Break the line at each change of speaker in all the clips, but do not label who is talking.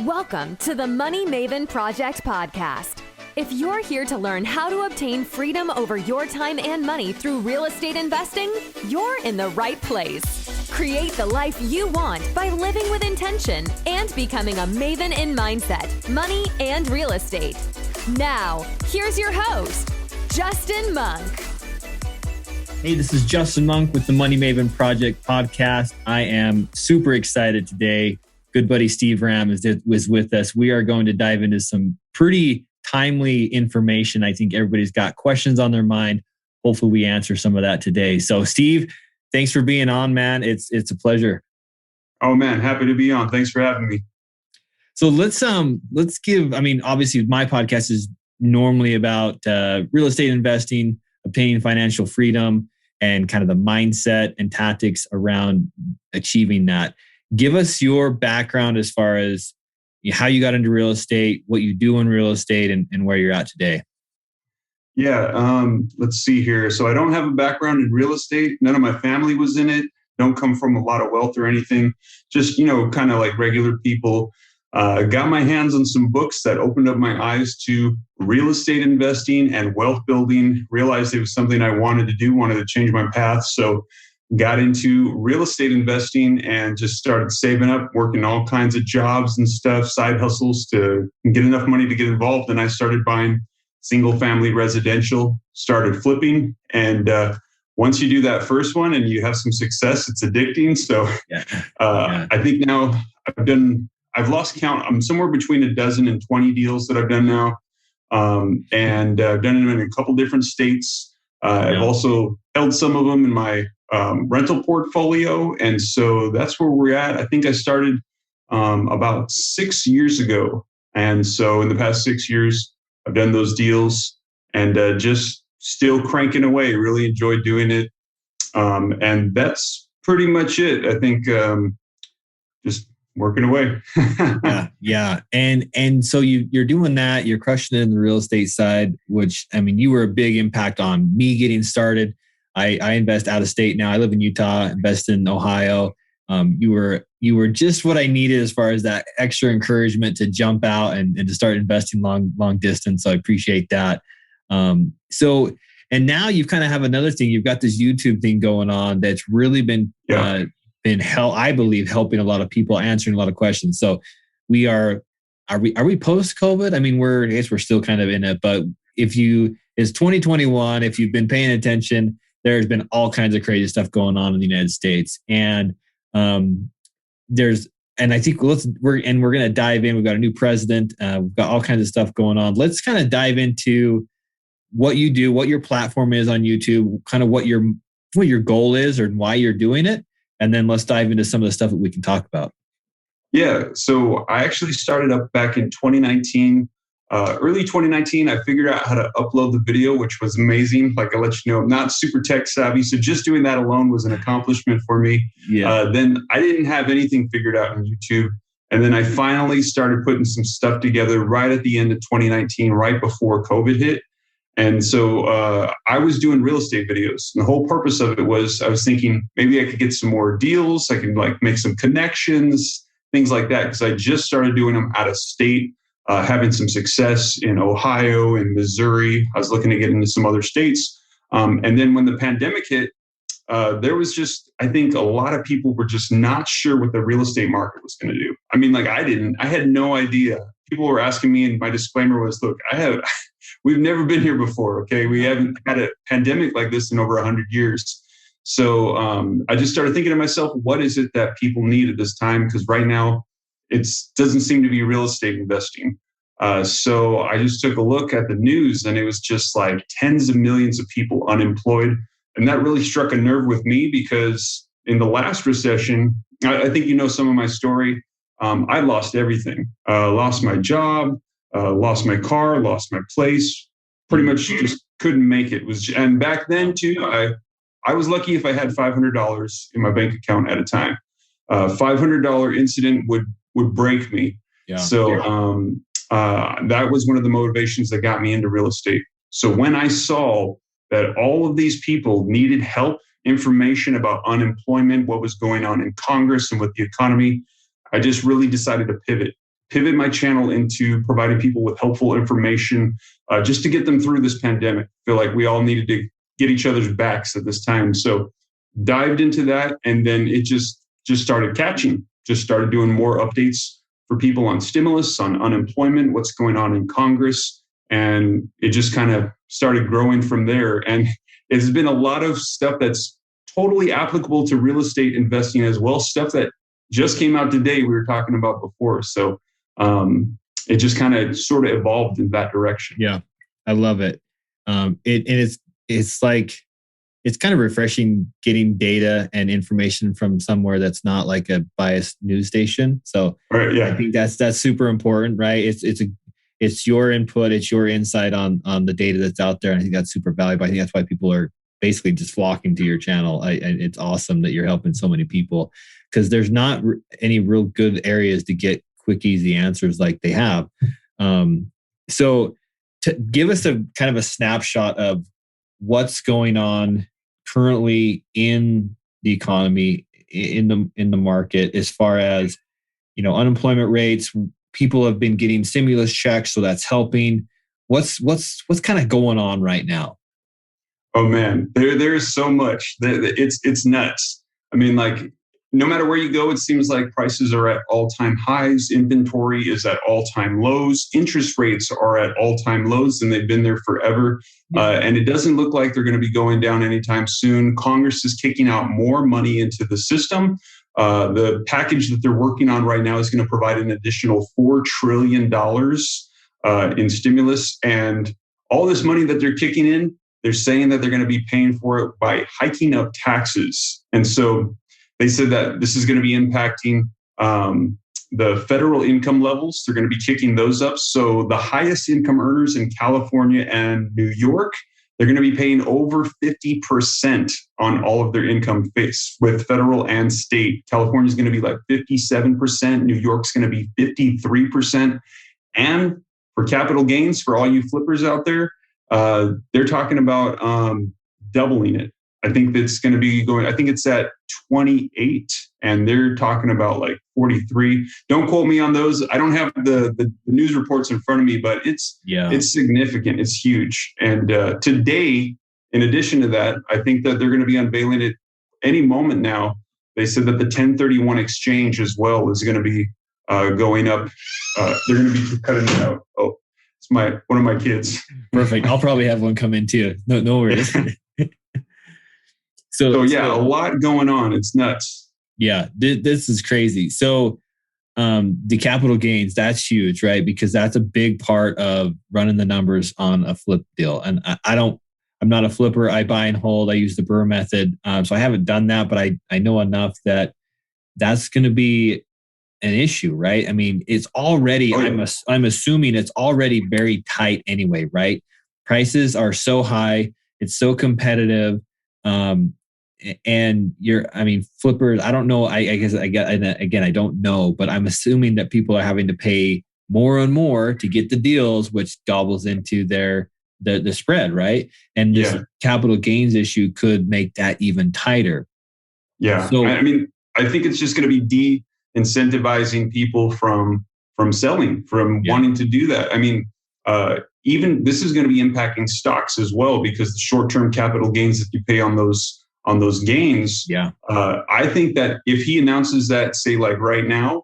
Welcome to the Money Maven Project podcast. If you're here to learn how to obtain freedom over your time and money through real estate investing, you're in the right place. Create the life you want by living with intention and becoming a Maven in mindset, money, and real estate. Now, here's your host, Justin Monk.
Hey, this is Justin Monk with the Money Maven Project podcast. I am super excited today. Good buddy Steve Ram was with us. We are going to dive into some pretty timely information. I think everybody's got questions on their mind. Hopefully we answer some of that today. So Steve, thanks for being on, man. It's a pleasure.
Oh man, happy to be on. Thanks for having me.
So let's give, obviously my podcast is normally about real estate investing, obtaining financial freedom, and kind of the mindset and tactics around achieving that. Give us your background as far as how you got into real estate, what you do in real estate, and where you're at today.
Yeah, let's see here. So I don't have a background in real estate. None of my family was in it. Don't come from a lot of wealth or anything. Just, kind of like regular people. Got my hands on some books that opened up my eyes to real estate investing and wealth building. Realized it was something I wanted to do, wanted to change my path. So got into real estate investing and just started saving up, working all kinds of jobs and stuff, side hustles to get enough money to get involved. And I started buying single family residential, started flipping. And once you do that first one and you have some success, it's addicting. So I think now I've lost count. I'm somewhere between a dozen and 20 deals that I've done now. And I've done them in a couple different states. I've also held some of them in my rental portfolio. And so that's where we're at. I think I started about 6 years ago. And so in the past 6 years, I've done those deals and just still cranking away. Really enjoyed doing it. And that's pretty much it. I think just working away.
Yeah. And so you're doing that. You're crushing it in the real estate side, which, you were a big impact on me getting started. I invest out of state now. I live in Utah, invest in Ohio. You were just what I needed as far as that extra encouragement to jump out and to start investing long distance. So I appreciate that. And now you've kind of have another thing. You've got this YouTube thing going on that's really been I believe helping a lot of people, answering a lot of questions. So are we post COVID? I guess we're still kind of in it, but it's 2021, if you've been paying attention, there's been all kinds of crazy stuff going on in the United States. And I think we're going to dive in. We've got a new president. We've got all kinds of stuff going on. Let's kind of dive into what you do, what your platform is on YouTube, kind of what your goal is or why you're doing it. And then let's dive into some of the stuff that we can talk about.
Yeah. So I actually started up back in 2019. Early 2019, I figured out how to upload the video, which was amazing. Like I let you know, I'm not super tech savvy. So just doing that alone was an accomplishment for me. Yeah. Then I didn't have anything figured out on YouTube. And then I finally started putting some stuff together right at the end of 2019, right before COVID hit. And so I was doing real estate videos. And the whole purpose of it was I was thinking maybe I could get some more deals. I could make some connections, things like that. Because I just started doing them out of state. Having some success in Ohio and Missouri. I was looking to get into some other states. And then when the pandemic hit, there was I think a lot of people were just not sure what the real estate market was going to do. I had no idea. People were asking me, and my disclaimer was, look, we've never been here before. Okay. We haven't had a pandemic like this in over 100 years. So I just started thinking to myself, what is it that people need at this time? Because right now, it doesn't seem to be real estate investing. So I just took a look at the news and it was just like tens of millions of people unemployed. And that really struck a nerve with me because in the last recession, I think some of my story. I lost everything. Lost my job, lost my car, lost my place. Pretty much just couldn't make it. And back then too, I was lucky if I had $500 in my bank account at a time. $500 incident would break me. Yeah. So that was one of the motivations that got me into real estate. So when I saw that all of these people needed help, information about unemployment, what was going on in Congress and with the economy, I just really decided to pivot pivot my channel into providing people with helpful information just to get them through this pandemic. I feel like we all needed to get each other's backs at this time. So dived into that, and then it just started catching, just started doing more updates for people on stimulus, on unemployment, what's going on in Congress. And it just kind of started growing from there. And it's been a lot of stuff that's totally applicable to real estate investing as well, stuff that just came out today we were talking about before. So it just kind of sort of evolved in that direction.
Yeah, I love it. It's like, it's kind of refreshing getting data and information from somewhere that's not like a biased news station. So
right, yeah.
I think that's super important, right? It's your input, it's your insight on the data that's out there. And I think that's super valuable. I think that's why people are basically just flocking to your channel. It's awesome that you're helping so many people, because there's not any real good areas to get quick, easy answers like they have. So to give us a kind of a snapshot of what's going on currently in the economy, in the market, as far as, unemployment rates. People have been getting stimulus checks, so that's helping. What's kind of going on right now?
Oh man, there's so much. It's nuts. I mean, like, no matter where you go, it seems like prices are at all-time highs. Inventory is at all-time lows. Interest rates are at all-time lows, and they've been there forever. And it doesn't look like they're going to be going down anytime soon. Congress is kicking out more money into the system. The package that they're working on right now is going to provide an additional $4 trillion in stimulus. And all this money that they're kicking in, they're saying that they're going to be paying for it by hiking up taxes. And so they said that this is going to be impacting the federal income levels. They're going to be kicking those up. So the highest income earners in California and New York, they're going to be paying over 50% on all of their income base with federal and state. California is going to be like 57%. New York's going to be 53%. And for capital gains, for all you flippers out there, they're talking about doubling it. I think it's going to be going, I think it's at 28 and they're talking about like 43. Don't quote me on those. I don't have the news reports in front of me, but it's significant. It's huge. And today, in addition to that, I think that they're going to be unveiling it any moment now. They said that the 1031 exchange as well is going to be going up. They're going to be cutting it out. Oh, it's one of my kids.
Perfect. I'll probably have one come in too. No worries. So
yeah, a lot going on. It's nuts.
Yeah, this is crazy. So the capital gains, that's huge, right? Because that's a big part of running the numbers on a flip deal. And I'm not a flipper. I buy and hold. I use the Burr method. So I haven't done that, but I know enough that that's going to be an issue, right? I mean, it's already, I'm assuming it's already very tight anyway, right? Prices are so high. It's so competitive. And flippers, I don't know. I guess I don't know, but I'm assuming that people are having to pay more and more to get the deals, which gobbles into the spread, right? And this capital gains issue could make that even tighter.
Yeah. So, I think it's just going to be de-incentivizing people from selling, from wanting to do that. Even this is going to be impacting stocks as well, because the short-term capital gains that you pay on those gains. Yeah. I think that if he announces that, say like right now,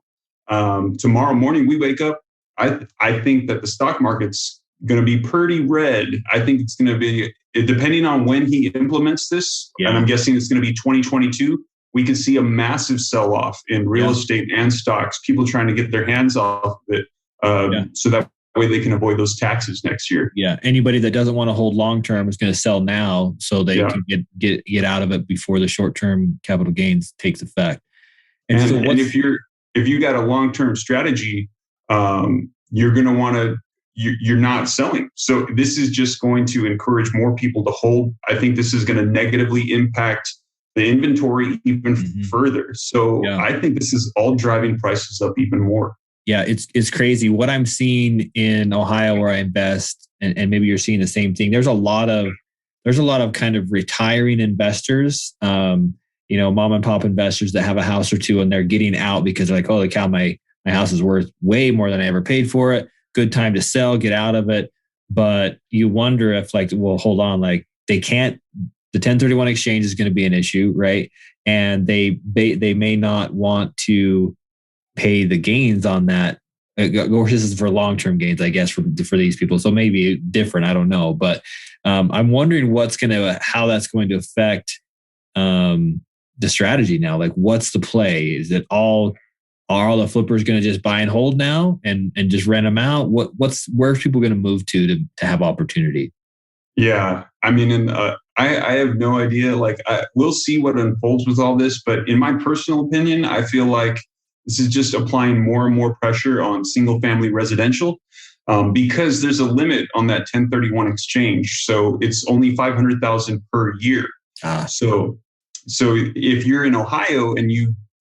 tomorrow morning we wake up, I think that the stock market's going to be pretty red. I think it's going to be, depending on when he implements this, and I'm guessing it's going to be 2022, we could see a massive sell-off in real estate and stocks, people trying to get their hands off of it so that way they can avoid those taxes next year. Yeah.
Anybody that doesn't want to hold long-term is going to sell now so they can get out of it before the short-term capital gains takes effect.
And if you got a long-term strategy, you're going to want to, you're not selling. So this is just going to encourage more people to hold. I think this is going to negatively impact the inventory even further. So I think this is all driving prices up even more.
Yeah, it's crazy. What I'm seeing in Ohio where I invest, and maybe you're seeing the same thing, there's a lot of kind of retiring investors, mom and pop investors that have a house or two and they're getting out because they're like, holy cow, my My house is worth way more than I ever paid for it. Good time to sell, get out of it. But you wonder if like, well, hold on, like they can't, the 1031 exchange is going to be an issue, right? And they may not want to pay the gains on that. Of course, this is for long-term gains, I guess, for these people. So maybe different, I don't know. But I'm wondering how that's going to affect the strategy now. Like, what's the play? Is it are all the flippers going to just buy and hold now and just rent them out? Where's people going to move to have opportunity?
Yeah, I mean, and I have no idea. Like, we'll see what unfolds with all this. But in my personal opinion, I feel like this is just applying more and more pressure on single-family residential because there's a limit on that 1031 exchange. So it's only $500,000 per year. So if you're in Ohio and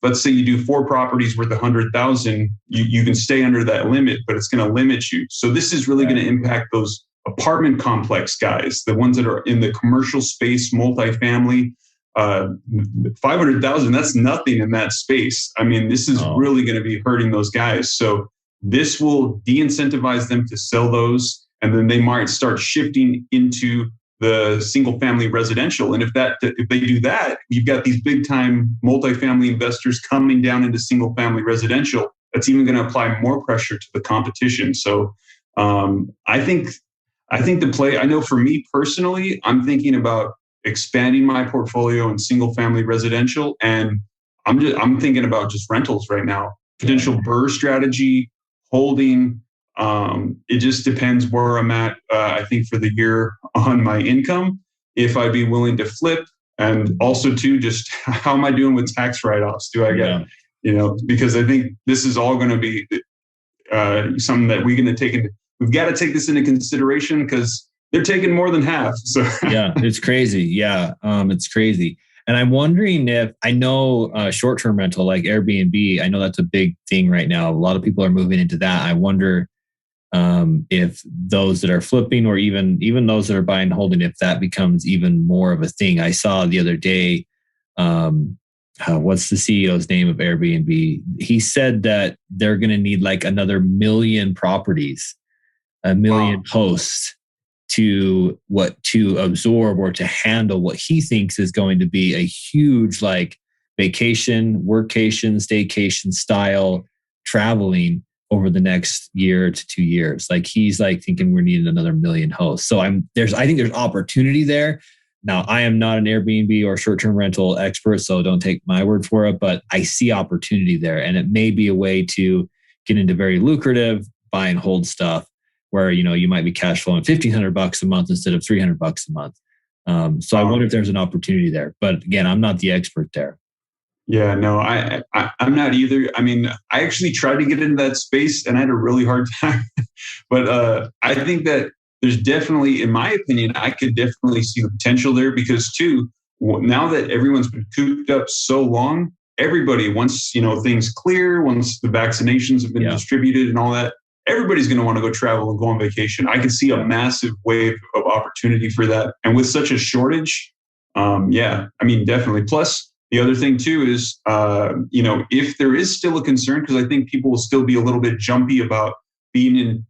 let's say you do 4 properties worth $100,000, you can stay under that limit, but it's going to limit you. So this is really going to impact those apartment complex guys, the ones that are in the commercial space, multifamily. 500,000, that's nothing in that space. I mean, this is really going to be hurting those guys. So this will de-incentivize them to sell those, and then they might start shifting into the single family residential. And if they do that, you've got these big time multifamily investors coming down into single family residential. That's even going to apply more pressure to the competition. So I think the play, I know for me personally, I'm thinking about expanding my portfolio in single family residential. And I'm thinking about just rentals right now, potential BRRRR strategy, holding. It just depends where I'm at, I think, for the year on my income, if I'd be willing to flip. And also too, just how am I doing with tax write-offs? Do I get, because I think this is all going to be something that we're going to we've got to take this into consideration because they're taking more than half. So
yeah, it's crazy. Yeah, it's crazy. And I'm wondering if, I know short-term rental like Airbnb, I know that's a big thing right now. A lot of people are moving into that. I wonder if those that are flipping or even those that are buying and holding, if that becomes even more of a thing. I saw the other day, what's the CEO's name of Airbnb? He said that they're going to need like another 1 million properties, 1 million hosts to absorb or to handle what he thinks is going to be a huge like vacation, workation, staycation style traveling over the next year to 2 years. Like he's like thinking we're needing another 1 million hosts. So I think there's opportunity there. Now I am not an Airbnb or short-term rental expert, so don't take my word for it, but I see opportunity there. And it may be a way to get into very lucrative buy and hold stuff where, you might be cash flowing $1,500 a month instead of $300 a month. So I wonder if there's an opportunity there, but again, I'm not the expert there.
Yeah, no, I'm not either. I mean, I actually tried to get into that space and I had a really hard time, but I think that there's definitely, in my opinion, I could definitely see the potential there because too, now that everyone's been cooped up so long, everybody, once, things clear, once the vaccinations have been distributed and all that, everybody's going to want to go travel and go on vacation. I can see a massive wave of opportunity for that. And with such a shortage, definitely. Plus, the other thing too is, if there is still a concern, because I think people will still be a little bit jumpy about being in,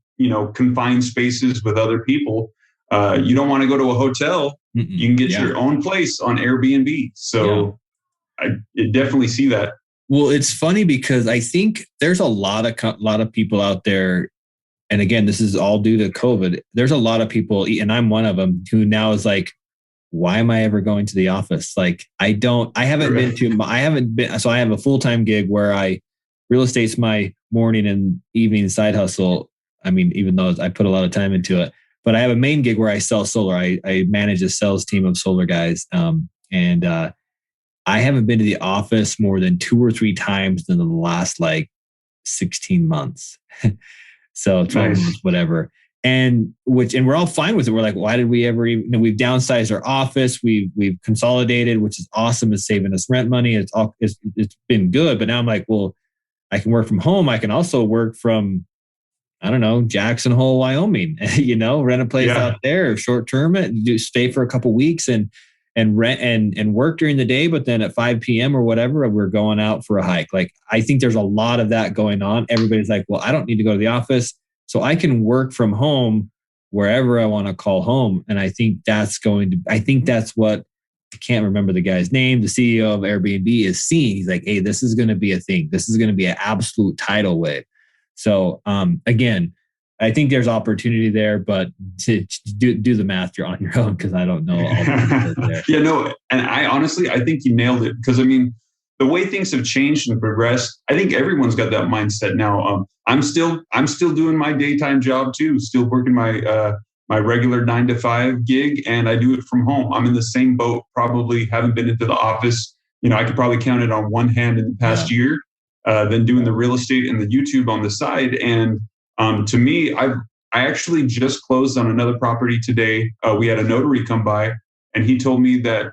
confined spaces with other people. You don't want to go to a hotel. You can get your own place on Airbnb. So I definitely see that.
Well, it's funny because I think there's a lot of people out there, and again, this is all due to COVID. There's a lot of people, and I'm one of them, who now is like, why am I ever going to the office? Like, so I have a full-time gig where real estate's my morning and evening side hustle. I mean, even though I put a lot of time into it, but I have a main gig where I sell solar. I manage a sales team of solar guys. I haven't been to the office more than 2 or 3 times in the last 16 months. So 12 months, whatever. And we're all fine with it. We're like, why did we ever even, we've downsized our office. We've consolidated, which is awesome. It's saving us rent money. It's been good. But now I'm like, well, I can work from home. I can also work from, I don't know, Jackson Hole, Wyoming, rent a place out there short term, stay for a couple weeks. And and rent and work during the day, but then at 5 p.m. or whatever, we're going out for a hike. Like, I think there's a lot of that going on. Everybody's like, well, I don't need to go to the office, so I can work from home wherever I want to call home. And I think that's what, I can't remember the guy's name, the CEO of Airbnb is seeing. He's like, hey, this is going to be a thing. This is going to be an absolute tidal wave. So again, I think there's opportunity there, but to do the math, you're on your own, because I don't know all the there.
Yeah, no, and I think you nailed it, because I mean, the way things have changed and progressed, I think everyone's got that mindset now. I'm still doing my daytime job too, still working my regular 9 to 5 gig, and I do it from home. I'm in the same boat. Probably haven't been into the office. I could probably count it on one hand in the past year. Then doing the real estate and the YouTube on the side, and to me, I actually just closed on another property today. We had a notary come by, and he told me that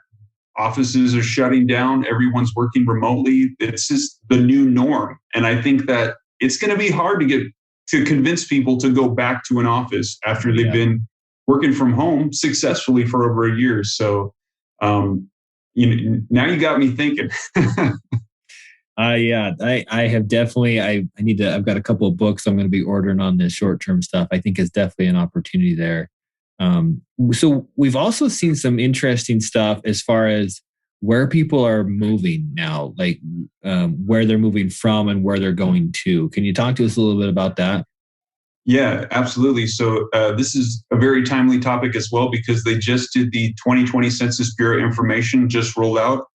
offices are shutting down. Everyone's working remotely. It's just the new norm. And I think that it's going to be hard to convince people to go back to an office after they've been working from home successfully for over a year. So, now you got me thinking.
I have definitely, I've got a couple of books I'm going to be ordering on this short-term stuff. I think it's definitely an opportunity there. So we've also seen some interesting stuff as far as where people are moving now, like where they're moving from and where they're going to. Can you talk to us a little bit about that?
Yeah, absolutely. So this is a very timely topic as well, because they just did the 2020 Census Bureau information just rolled out.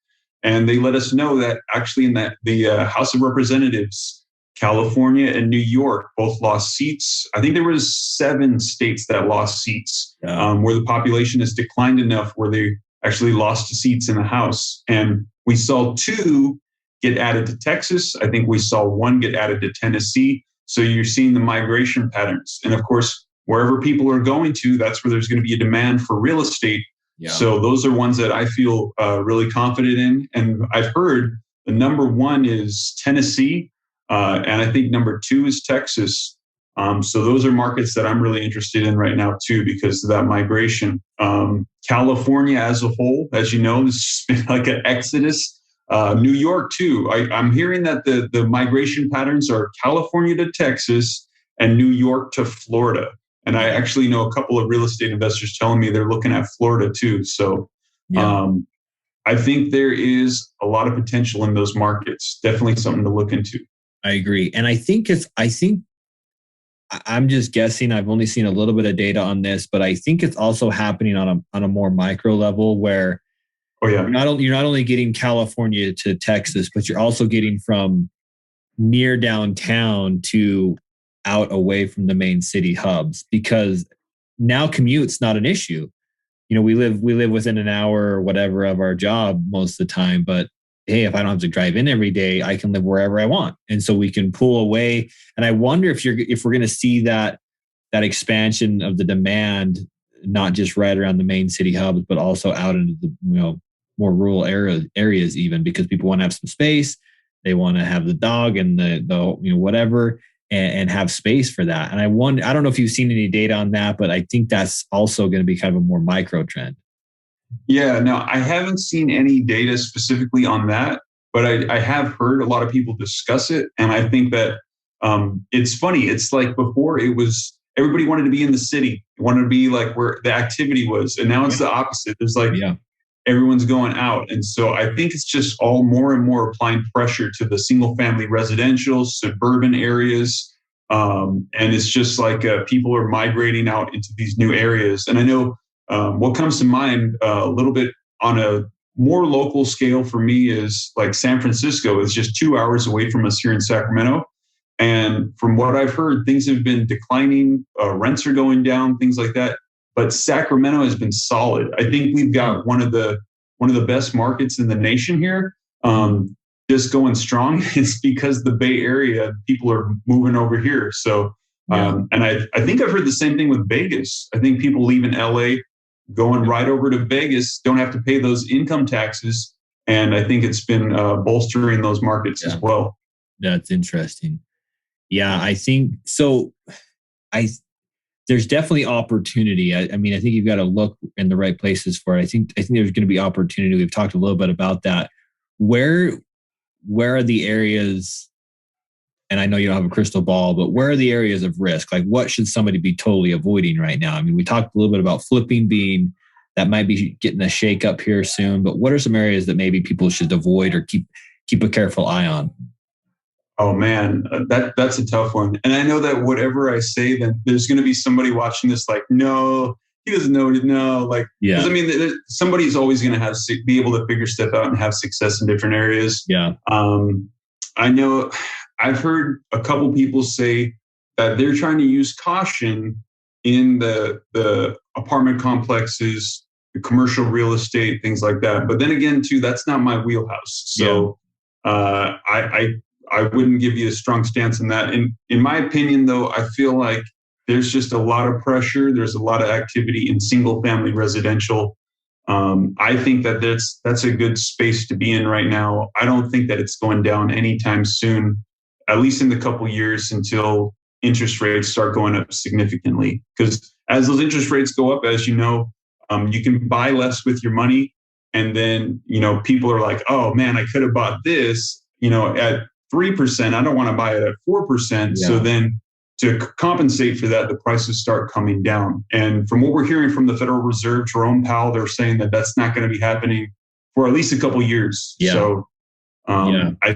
And they let us know that actually in the House of Representatives, California and New York both lost seats. I think there was 7 states that lost seats where the population has declined enough where they actually lost seats in the House. And we saw 2 get added to Texas. I think we saw 1 get added to Tennessee. So you're seeing the migration patterns. And of course, wherever people are going to, that's where there's going to be a demand for real estate. Yeah. So those are ones that I feel really confident in. And I've heard the number 1 is Tennessee. And I think number 2 is Texas. So those are markets that I'm really interested in right now too, because of that migration. California as a whole, as you know, this has been like an exodus. New York too. I'm hearing that the migration patterns are California to Texas and New York to Florida. And I actually know a couple of real estate investors telling me they're looking at Florida too. So I think there is a lot of potential in those markets. Definitely something to look into.
I agree. And I think I'm just guessing. I've only seen a little bit of data on this, but I think it's also happening on a more micro level where you're not only getting California to Texas, but you're also getting from near downtown to out away from the main city hubs, because now commute's not an issue. We live within an hour or whatever of our job most of the time, but hey, if I don't have to drive in every day, I can live wherever I want. And so we can pull away. And I wonder if we're going to see that expansion of the demand, not just right around the main city hubs, but also out into the more rural areas even, because people want to have some space. They want to have the dog and the whatever, and have space for that. And I don't know if you've seen any data on that, but I think that's also going to be kind of a more micro trend.
Yeah, no, I haven't seen any data specifically on that, but I have heard a lot of people discuss it. And I think that it's funny. It's like before it was everybody wanted to be in the city, wanted to be like where the activity was. And now it's the opposite. There's like everyone's going out. And so I think it's just all more and more applying pressure to the single family residential, suburban areas. And it's just like people are migrating out into these new areas. And I know what comes to mind a little bit on a more local scale for me is like San Francisco is just 2 hours away from us here in Sacramento. And from what I've heard, things have been declining, rents are going down, things like that. But Sacramento has been solid. I think we've got one of the best markets in the nation here. Just going strong. It's because the Bay Area people are moving over here. So, and I think I've heard the same thing with Vegas. I think people leaving LA, going right over to Vegas, don't have to pay those income taxes. And I think it's been bolstering those markets as well. That's
interesting. Yeah, I think so. there's definitely opportunity. I mean, I think you've got to look in the right places for it. I think there's going to be opportunity. We've talked a little bit about that. Where are the areas, and I know you don't have a crystal ball, but where are the areas of risk? Like, what should somebody be totally avoiding right now? I mean, we talked a little bit about flipping being that might be getting a shake up here soon, but what are some areas that maybe people should avoid or keep a careful eye on?
Oh man, that's a tough one. And I know that whatever I say, then there's going to be somebody watching this like, no, he doesn't know. No, like, because I mean, somebody's always going to be able to figure stuff out and have success in different areas.
Yeah.
I know I've heard a couple people say that they're trying to use caution in the apartment complexes, the commercial real estate, things like that. But then again, too, that's not my wheelhouse. So I wouldn't give you a strong stance on that. In my opinion, though, I feel like there's just a lot of pressure. There's a lot of activity in single family residential. I think that that's a good space to be in right now. I don't think that it's going down anytime soon, at least in the couple years until interest rates start going up significantly. Because as those interest rates go up, as you know, you can buy less with your money. And then, people are like, oh man, I could have bought this, at 3%. I don't want to buy it at 4%. Yeah. So then to compensate for that, the prices start coming down. And from what we're hearing from the Federal Reserve, Jerome Powell, they're saying that that's not going to be happening for at least a couple of years. Yeah. So I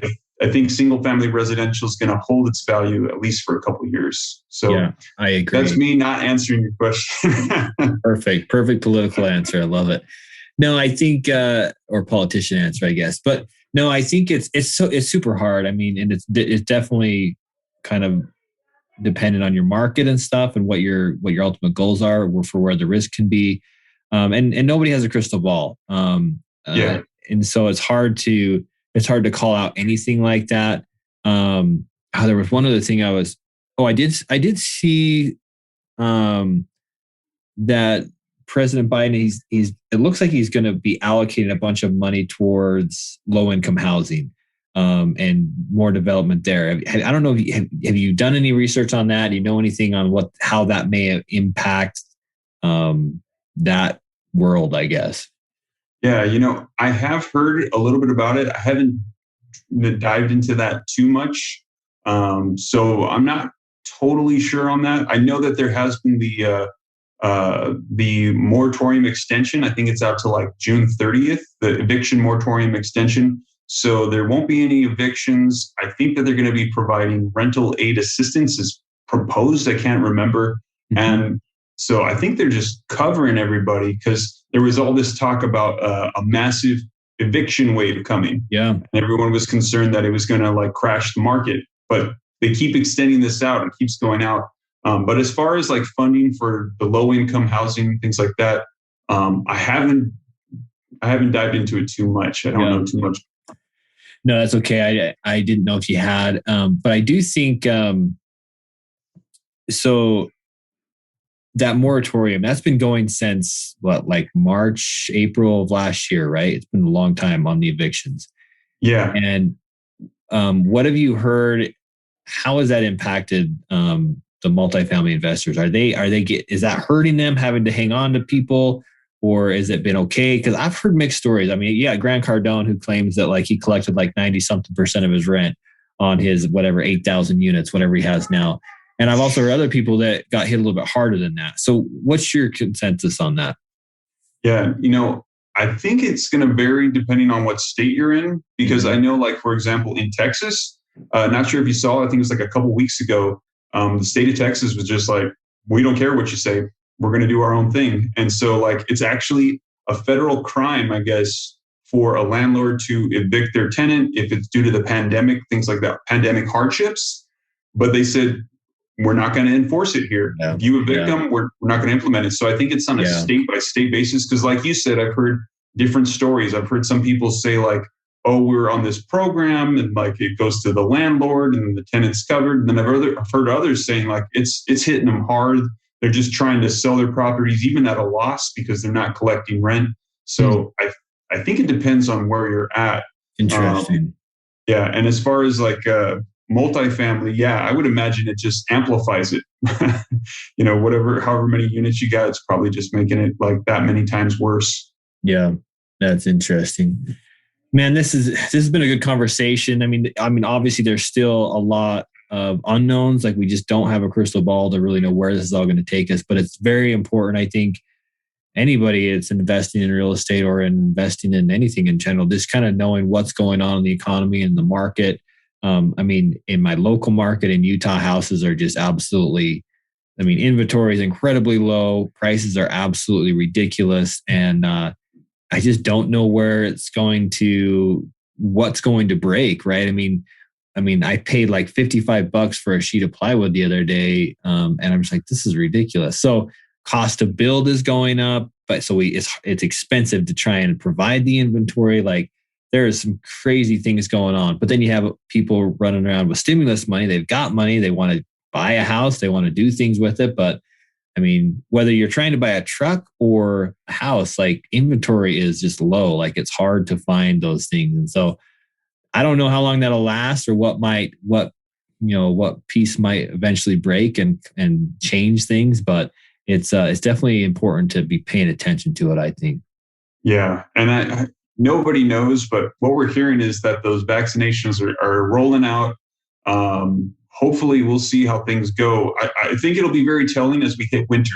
think single family residential is going to hold its value at least for a couple of years. So
yeah, I agree.
That's me not answering your question.
Perfect political answer. I love it. No, I think, or politician answer, I guess. But no, I think it's super hard. I mean, and it's definitely kind of dependent on your market and stuff and what your ultimate goals are for where the risk can be. And nobody has a crystal ball. And so it's hard to call out anything like that. There was one other thing I did see that President Biden, it looks like he's going to be allocating a bunch of money towards low-income housing and more development there. I don't know have you done any research on that? Do you know anything on how that may impact that world, I guess?
Yeah, I have heard a little bit about it. I haven't dived into that too much. So I'm not totally sure on that. I know that there has been the moratorium extension. I think it's out to like June 30th, the eviction moratorium extension. So there won't be any evictions. I think that they're going to be providing rental aid assistance as proposed. I can't remember. Mm-hmm. And so I think they're just covering everybody because there was all this talk about a massive eviction wave coming. Yeah. And everyone was concerned that it was going to like crash the market, but they keep extending this out and keeps going out. But as far as like funding for the low income housing, things like that, I haven't dived into it too much. I don't know too much.
No, that's okay. I didn't know if you had, but I do think, so that moratorium, that's been going since like March, April of last year, right? It's been a long time on the evictions. Yeah. And what have you heard? How has that impacted the multifamily investors? Is that hurting them having to hang on to people, or has it been okay? Because I've heard mixed stories. I mean, Grant Cardone, who claims that like he collected like 90-something% of his rent on his 8,000 units, whatever he has now. And I've also heard other people that got hit a little bit harder than that. So what's your consensus on that?
Yeah, I think it's going to vary depending on what state you're in, because I know, like, for example, in Texas, not sure if you saw, I think it was like a couple of weeks ago, the state of Texas was just like, we don't care what you say. We're going to do our own thing. And so like, it's actually a federal crime, I guess, for a landlord to evict their tenant if it's due to the pandemic, things like that, pandemic hardships. But they said, we're not going to enforce it here. Yeah. If you evict them, we're not going to implement it. So I think it's on a state by state basis. Because like you said, I've heard different stories. I've heard some people say like, oh, we're on this program and like it goes to the landlord and the tenant's covered. And then I've heard others saying like it's hitting them hard. They're just trying to sell their properties even at a loss because they're not collecting rent. So I think it depends on where you're at.
Interesting.
And as far as like multifamily, yeah, I would imagine it just amplifies it. However many units you got, it's probably just making it like that many times worse.
Yeah, that's interesting. Man, this has been a good conversation. I mean, obviously there's still a lot of unknowns. Like, we just don't have a crystal ball to really know where this is all going to take us. But it's very important, I think, anybody that's investing in real estate or investing in anything in general, just kind of knowing what's going on in the economy and the market. In my local market in Utah, houses are just absolutely, inventory is incredibly low. Prices are absolutely ridiculous. And I just don't know what's going to break, right? I paid like $55 for a sheet of plywood the other day. And I'm just like, this is ridiculous. So cost to build is going up, but it's expensive to try and provide the inventory. Like, there is some crazy things going on. But then you have people running around with stimulus money. They've got money. They want to buy a house. They want to do things with it. But whether you're trying to buy a truck or a house, like, inventory is just low. Like, it's hard to find those things. And so I don't know how long that'll last, or what piece might eventually break and change things. But it's definitely important to be paying attention to it, I think.
Yeah. And nobody knows, but what we're hearing is that those vaccinations are rolling out. Hopefully we'll see how things go. I think it'll be very telling as we hit winter,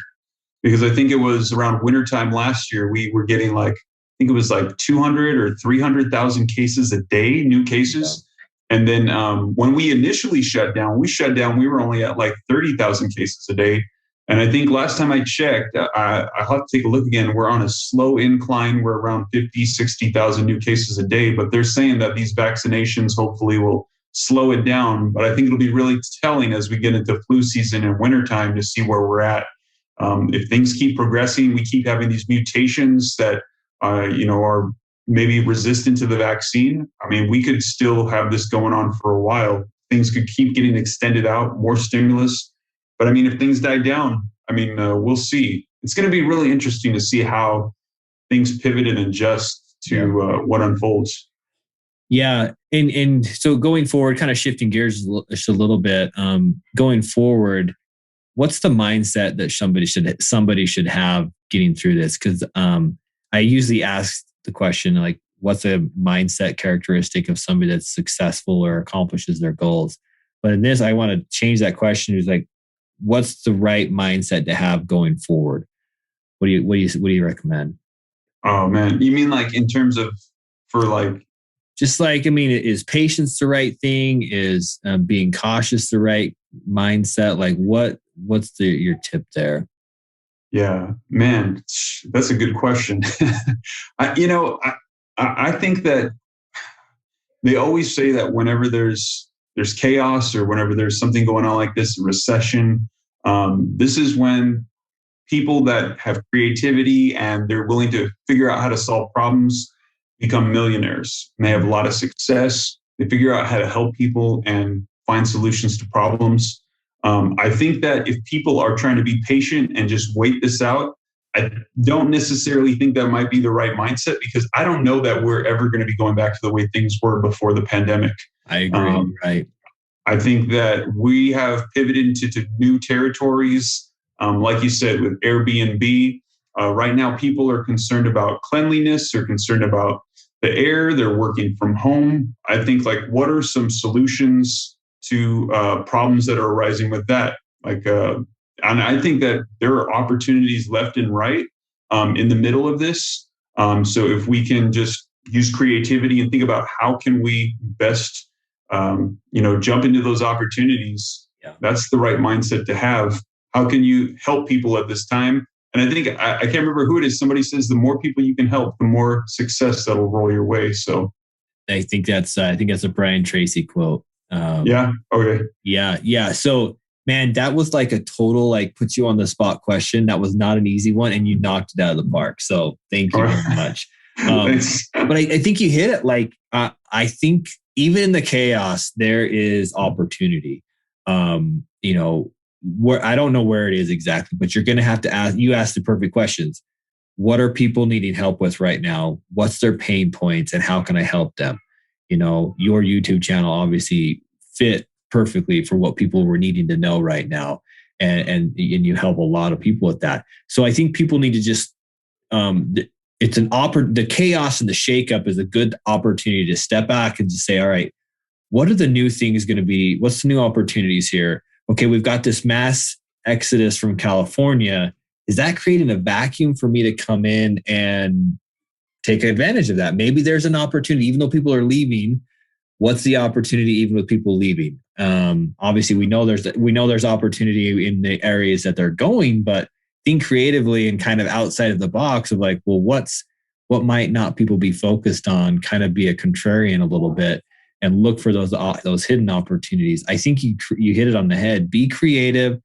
because I think it was around wintertime last year, we were getting like 200 or 300,000 cases a day, new cases. Yeah. And then when we initially shut down, we were only at like 30,000 cases a day. And I think last time I checked, I have to take a look again. We're on a slow incline. We're around 50, 60,000 new cases a day. But they're saying that these vaccinations hopefully will slow it down. But I think it'll be really telling as we get into flu season and wintertime to see where we're at. If things keep progressing, we keep having these mutations that are maybe resistant to the vaccine. We could still have this going on for a while. Things could keep getting extended out, more stimulus. But if things die down, we'll see. It's going to be really interesting to see how things pivot and adjust to what unfolds.
Yeah. And so going forward, kind of shifting gears just a little bit, going forward, what's the mindset that somebody should have getting through this? Because I usually ask the question, like, what's a mindset characteristic of somebody that's successful or accomplishes their goals? But in this, I want to change that question. It's like, what's the right mindset to have going forward? What do you recommend?
Oh man, you mean like in terms of
is patience the right thing? Is being cautious the right mindset? Like, what's your tip there?
Yeah, man, that's a good question. I think that they always say that whenever there's chaos, or whenever there's something going on like this, a recession, this is when people that have creativity and they're willing to figure out how to solve problems become millionaires. And they have a lot of success. They figure out how to help people and find solutions to problems. I think that if people are trying to be patient and just wait this out, I don't necessarily think that might be the right mindset, because I don't know that we're ever going to be going back to the way things were before the pandemic.
I agree. Right.
I think that we have pivoted into new territories. Like you said, with Airbnb, right now people are concerned about cleanliness. They're concerned about the air. They're working from home. I think, like, what are some solutions to problems that are arising with that? And I think that there are opportunities left and right in the middle of this. So if we can just use creativity and think about how can we best, jump into those opportunities, that's the right mindset to have. How can you help people at this time? And I think, I can't remember who it is. Somebody says the more people you can help, the more success that'll roll your way. So
I think that's a Brian Tracy quote.
Yeah. Okay.
Yeah. So, man, that was like a total, puts you on the spot question. That was not an easy one, and you knocked it out of the park. So thank you very much. But I think you hit it. I think even in the chaos, there is opportunity. Where I don't know where it is exactly, but you're going to have to ask. You ask the perfect questions. What are people needing help with right now? What's their pain points, and how can I help them? Your YouTube channel obviously fit perfectly for what people were needing to know right now. And you help a lot of people with that. So I think people need to just, the chaos and the shakeup is a good opportunity to step back and just say, all right, what are the new things going to be? What's the new opportunities here? Okay, we've got this mass exodus from California. Is that creating a vacuum for me to come in and take advantage of that? Maybe there's an opportunity, even though people are leaving. What's the opportunity even with people leaving? Obviously, we know there's opportunity in the areas that they're going, but think creatively and kind of outside of the box of like, well, what might not people be focused on? Kind of be a contrarian a little bit and look for those hidden opportunities. I think you hit it on the head. Be creative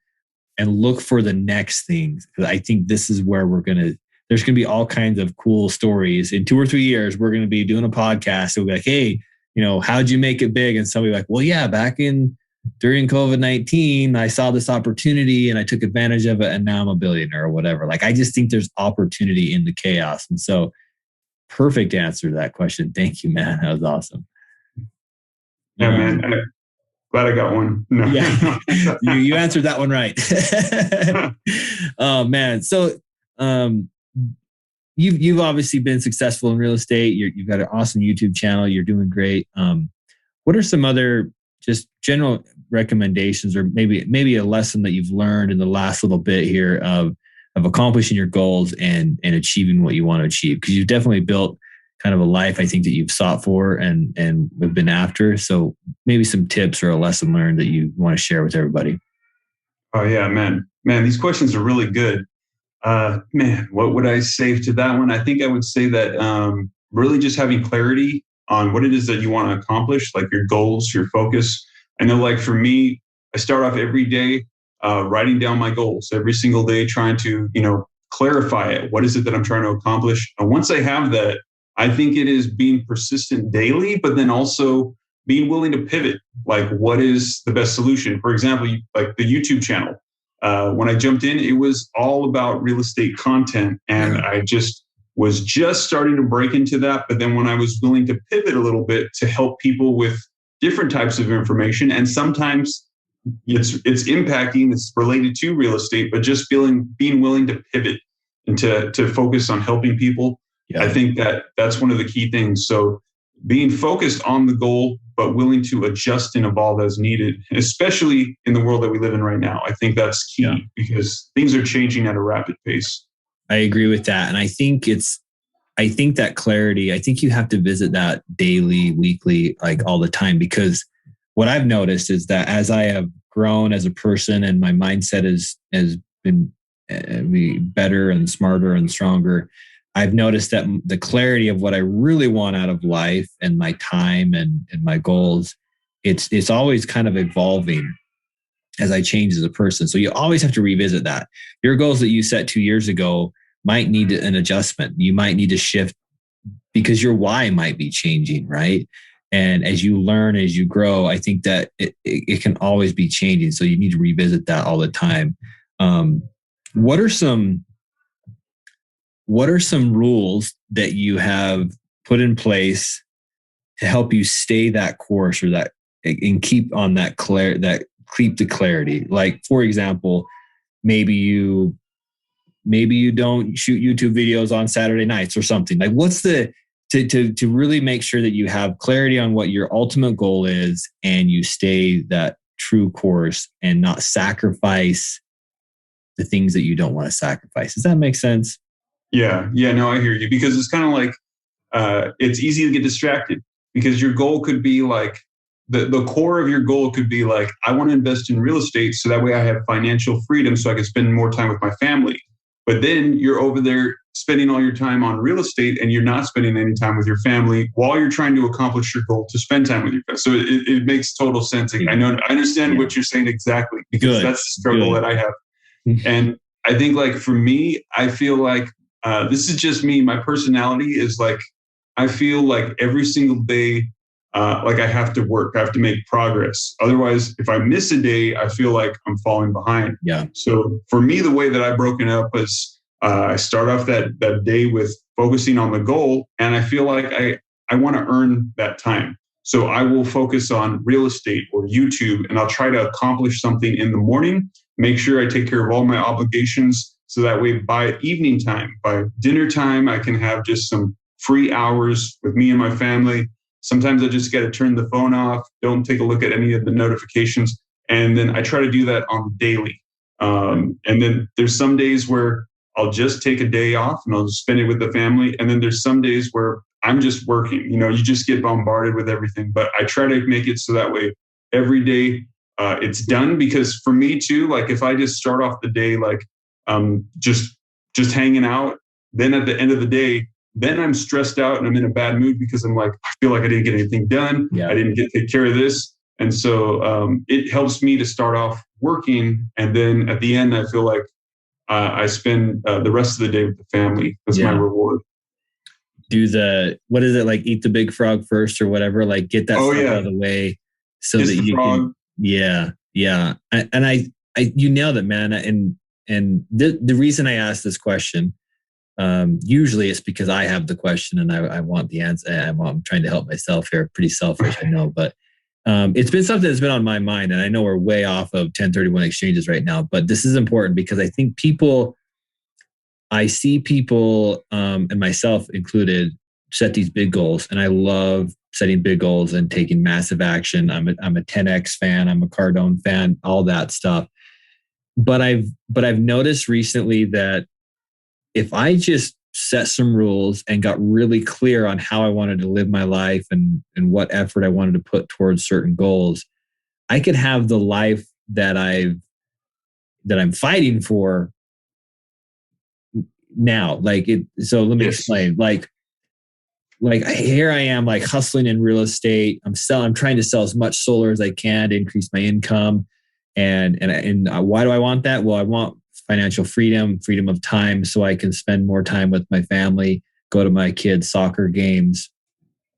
and look for the next things. Because I think this is where there's going to be all kinds of cool stories. In 2 or 3 years, we're going to be doing a podcast. We'll be like, hey, how'd you make it big? And somebody like, well, yeah, during COVID-19, I saw this opportunity and I took advantage of it. And now I'm a billionaire or whatever. Like, I just think there's opportunity in the chaos. And so perfect answer to that question. Thank you, man. That was awesome.
Yeah, man. Glad I got one. No.
Yeah, you answered that one right. Oh, man. So you've obviously been successful in real estate. You've got an awesome YouTube channel. You're doing great. What are some other just general recommendations, or maybe a lesson that you've learned in the last little bit here of accomplishing your goals and achieving what you want to achieve? Because you've definitely built kind of a life, I think, that you've sought for and have been after. So maybe some tips or a lesson learned that you want to share with everybody.
Oh yeah, man, these questions are really good. Man, what would I say to that one? I think I would say that really just having clarity on what it is that you want to accomplish, like your goals, your focus. I know, like for me, I start off every day writing down my goals every single day, trying to, clarify it. What is it that I'm trying to accomplish? And once I have that, I think it is being persistent daily, but then also being willing to pivot. Like, what is the best solution? For example, like the YouTube channel. When I jumped in, it was all about real estate content. And I was just starting to break into that. But then when I was willing to pivot a little bit to help people with different types of information, and sometimes it's impacting, it's related to real estate, but just being willing to pivot and to focus on helping people. Yeah. I think that's one of the key things. So being focused on the goal, but willing to adjust and evolve as needed, especially in the world that we live in right now. I think that's key because things are changing at a rapid pace.
I agree with that. And I think that clarity, I think you have to visit that daily, weekly, like all the time, because what I've noticed is that as I have grown as a person and my mindset has been better and smarter and stronger, I've noticed that the clarity of what I really want out of life and my time and my goals, it's always kind of evolving as I change as a person. So you always have to revisit that. Your goals that you set 2 years ago might need an adjustment. You might need to shift because your why might be changing, right? And as you learn, as you grow, I think that it can always be changing. So you need to revisit that all the time. What are some rules that you have put in place to help you stay that course or that and keep on that keep the clarity? Like, for example, maybe you don't shoot YouTube videos on Saturday nights or something. Like, what's to really make sure that you have clarity on what your ultimate goal is and you stay that true course and not sacrifice the things that you don't want to sacrifice. Does that make sense?
Yeah. No, I hear you, because it's kind of like, it's easy to get distracted because your goal could be like, the core of your goal could be like, I want to invest in real estate so that way I have financial freedom so I can spend more time with my family. But then you're over there spending all your time on real estate and you're not spending any time with your family while you're trying to accomplish your goal to spend time with your family. So it makes total sense. I understand what you're saying exactly, because that's the struggle that I have. And I think, like, for me, I feel like this is just me. My personality is like, I feel like every single day, like I have to work, I have to make progress. Otherwise, if I miss a day, I feel like I'm falling behind. Yeah. So for me, the way that I've broken up is I start off that day with focusing on the goal. And I feel like I want to earn that time. So I will focus on real estate or YouTube, and I'll try to accomplish something in the morning, make sure I take care of all my obligations. So that way by evening time, by dinner time, I can have just some free hours with me and my family. Sometimes I just got to turn the phone off, don't take a look at any of the notifications. And then I try to do that on the daily. And then there's some days where I'll just take a day off and I'll just spend it with the family. And then there's some days where I'm just working. You know, you just get bombarded with everything. But I try to make it so that way every day it's done. Because for me too, like if I just start off the day like just hanging out, then at the end of the day, then I'm stressed out and I'm in a bad mood because I'm like, I feel like I didn't get anything done.
Yeah.
I didn't take care of this. And so it helps me to start off working. And then at the end, I feel like I spend the rest of the day with the family. That's my reward.
What is it, like eat the big frog first or whatever? Like get that stuff out of the way so that you can. Yeah. And I you nailed it, man. And the reason I asked this question, usually it's because I have the question and I want the answer. I'm trying to help myself here. Pretty selfish, I know, but it's been something that's been on my mind, and I know we're way off of 1031 exchanges right now, but this is important because I think I see people, and myself included, set these big goals, and I love setting big goals and taking massive action. I'm a 10X fan. I'm a Cardone fan, all that stuff. But I've noticed recently that if I just set some rules and got really clear on how I wanted to live my life and what effort I wanted to put towards certain goals, I could have the life that I'm fighting for now. Like it. So let me explain. Like here I am, like hustling in real estate. I'm trying to sell as much solar as I can to increase my income. And why do I want that? Well, I want financial freedom of time, so I can spend more time with my family, go to my kids' soccer games,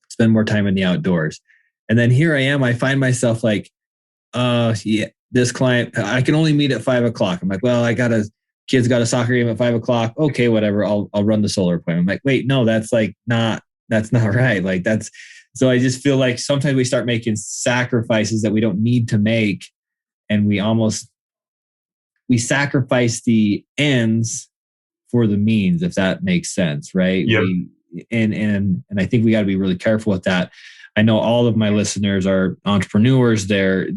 spend more time in the outdoors. And then here I am, I find myself like, this client, I can only meet at 5:00. I'm like, well, kids got a soccer game at 5:00. Okay, whatever. I'll run the solar appointment. I'm like, wait, no, that's not right. Like so I just feel like sometimes we start making sacrifices that we don't need to make. And we sacrifice the ends for the means, if that makes sense, right?
Yep.
And I think we got to be really careful with that. I know all of my listeners are entrepreneurs. They're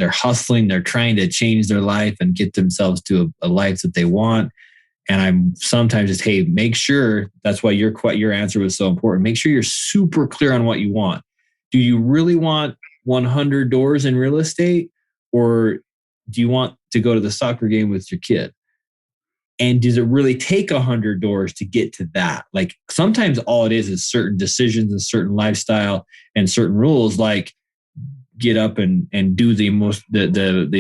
hustling. They're trying to change their life and get themselves to a life that they want. And I'm sometimes just, hey, make sure, that's why your answer was so important. Make sure you're super clear on what you want. Do you really want 100 doors in real estate? Or do you want to go to the soccer game with your kid? And does it really take 100 doors to get to that? Like sometimes all it is certain decisions and certain lifestyle and certain rules, like get up and do the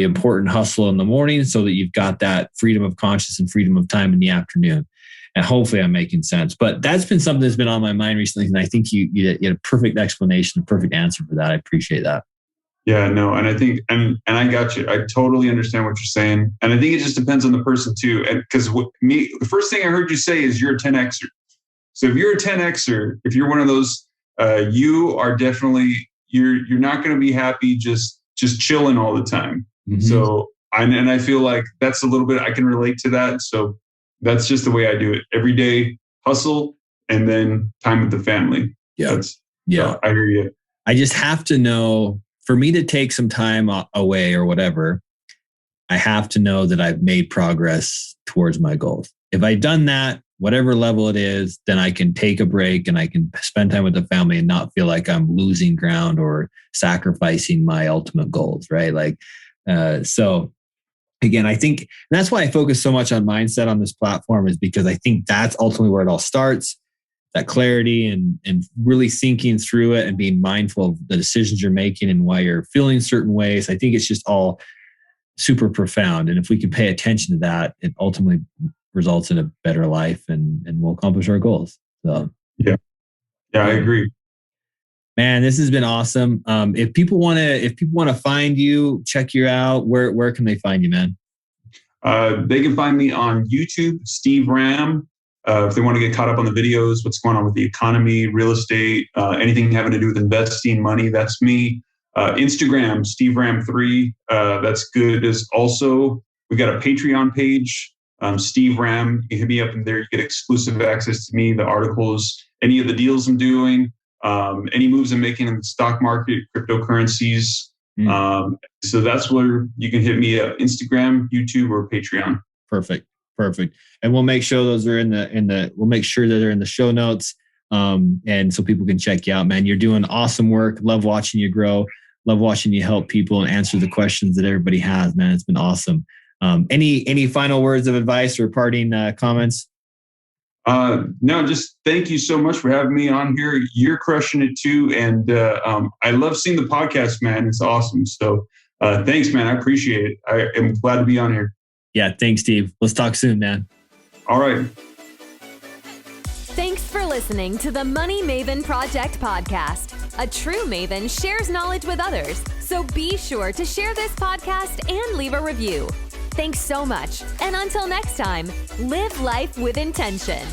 important hustle in the morning so that you've got that freedom of conscience and freedom of time in the afternoon. And hopefully I'm making sense. But that's been something that's been on my mind recently. And I think you had a perfect explanation, a perfect answer for that. I appreciate that.
Yeah, no, and I think, and I got you. I totally understand what you're saying, and I think it just depends on the person too. And because the first thing I heard you say is you're a 10Xer. So if you're a 10Xer, if you're one of those, you are definitely you're not going to be happy just chilling all the time. Mm-hmm. So and I feel like that's a little bit I can relate to that. So that's just the way I do it. Every day, hustle, and then time with the family.
Yeah,
So I hear you.
I just have to know. For me to take some time away or whatever, I have to know that I've made progress towards my goals. If I've done that, whatever level it is, then I can take a break and I can spend time with the family and not feel like I'm losing ground or sacrificing my ultimate goals, right? Like, so again, I think that's why I focus so much on mindset on this platform, is because I think that's ultimately where it all starts. That clarity and really thinking through it and being mindful of the decisions you're making and why you're feeling certain ways. I think it's just all super profound. And if we can pay attention to that, it ultimately results in a better life and we'll accomplish our goals. So
yeah, I agree.
Man, this has been awesome. If people want to find you, check you out, where can they find you, man?
They can find me on YouTube, Steve Ram. If they want to get caught up on the videos, what's going on with the economy, real estate, anything having to do with investing, money, that's me. Instagram, Steve Ram 3, that's good. Is also, we got a Patreon page, Steve Ram. You hit me up in there, you get exclusive access to me, the articles, any of the deals I'm doing, any moves I'm making in the stock market, cryptocurrencies. So that's where you can hit me at Instagram, YouTube, or Patreon.
Perfect. And we'll make sure those are we'll make sure that they're in the show notes. And so people can check you out, man. You're doing awesome work. Love watching you grow. Love watching you help people and answer the questions that everybody has, man. It's been awesome. Any final words of advice or parting comments?
No, just thank you so much for having me on here. You're crushing it too. And I love seeing the podcast, man. It's awesome. So thanks, man. I appreciate it. I am glad to be on here.
Yeah, thanks, Steve. Let's talk soon, man.
All right.
Thanks for listening to the Money Maven Project podcast. A true Maven shares knowledge with others, so be sure to share this podcast and leave a review. Thanks so much, and until next time, live life with intention.